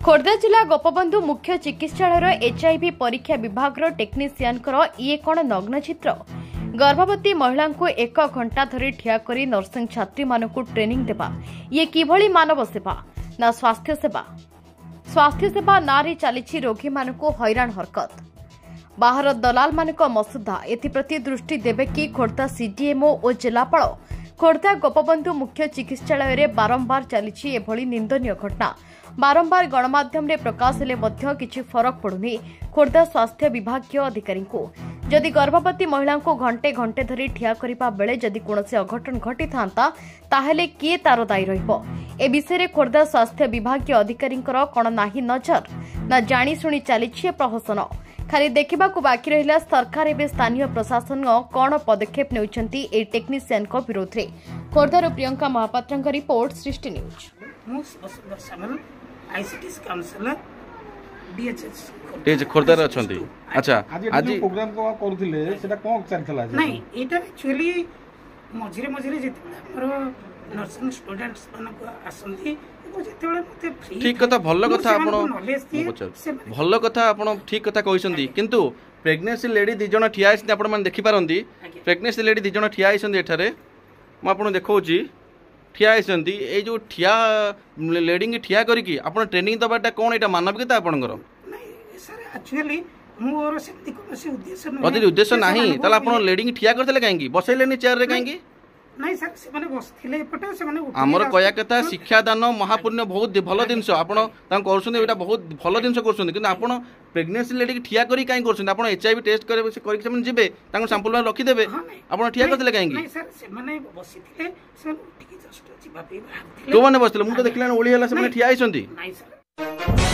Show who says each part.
Speaker 1: खोर्धा जिला गोपबंधु मुख्य चिकित्सालय एचआईवी परीक्षा विभाग टेक्नीशियन ये कौन नग्न चित्र गर्भवती महिला को 1 घंटा धरी ठिया करी नर्सिंग छात्री मानक ट्रेनिंग देवा ये किभली मानव सेवा ना स्वास्थ्य सेवा नारी चली रोगी मानक हैरान हरकत बाहर दलाल मानक मसुदा एप्रति दृष्टि देवे कि खोर्धा सीडीएमओ और जिलापाल खोर्धा गोपबंधु मुख्य चिकित्सालय बारंबार चली एभली निंदनीय घटना बारंबार गणमाध्यम प्रकाश हेले किछि फरक पड़ुनी खोर्धा स्वास्थ्य विभाग अधिकारी को जदि गर्भवती महिला को घंटे घंटे धरी ठिया करिबा बेले जदि कोनोसी अघटन घटी थांता ताहेले किए तार दायी रहिबो ए विषय रे खोर्धा स्वास्थ्य विभाग अधिकारी कोन नाही नजर ना जानी सुनी चलीछि प्रहसन खाली देखा बाकी रहा सरकार एवं स्थानीय प्रशासन कौन पदक्षेप नेउछंती ए टेक्नीशियन को विरोध रे खोर्धार प्रियंका महापात्र रिपोर्ट सृष्टि न्यूज
Speaker 2: खोर्धार अछंती अच्छा
Speaker 3: आज प्रोग्राम को करथिले सेटा कोन चलथला
Speaker 4: नहीं एटा एक्चुअली मझिरे मझिरे जेते नर्सिंग स्टूडेंट्स मानको आसंती
Speaker 2: ठीक कथा भल कथा भल कथा आप ठीक कथा कहते किंतु प्रेगनेंसी लेडी दी जन ठिया आपण मैंने देखिपारती प्रेगनेंसी लेडी दी जन ठिया एठारे मुझे देखा ठिया ये जो ठिया लेडी की ठिया करके आप ट्रेनिंग दबाटा कौन यहाँ मानविकता आपंकर उद्देश्य ना आप लेडी की ठिया करते कहीं बसैले चेयर रे कहीं आमर कया कथा शिक्षादान महापुण्य बहुत भल जिनस आपड़ा बहुत भल जिन कर प्रेगनेंसी लेडी ठिया करी कहीं कर एचआईवी टेस्ट करे सांपल रखीदे आप ठिया करते कहीं जो मैंने बसते मुझे देखला ओली ठिया।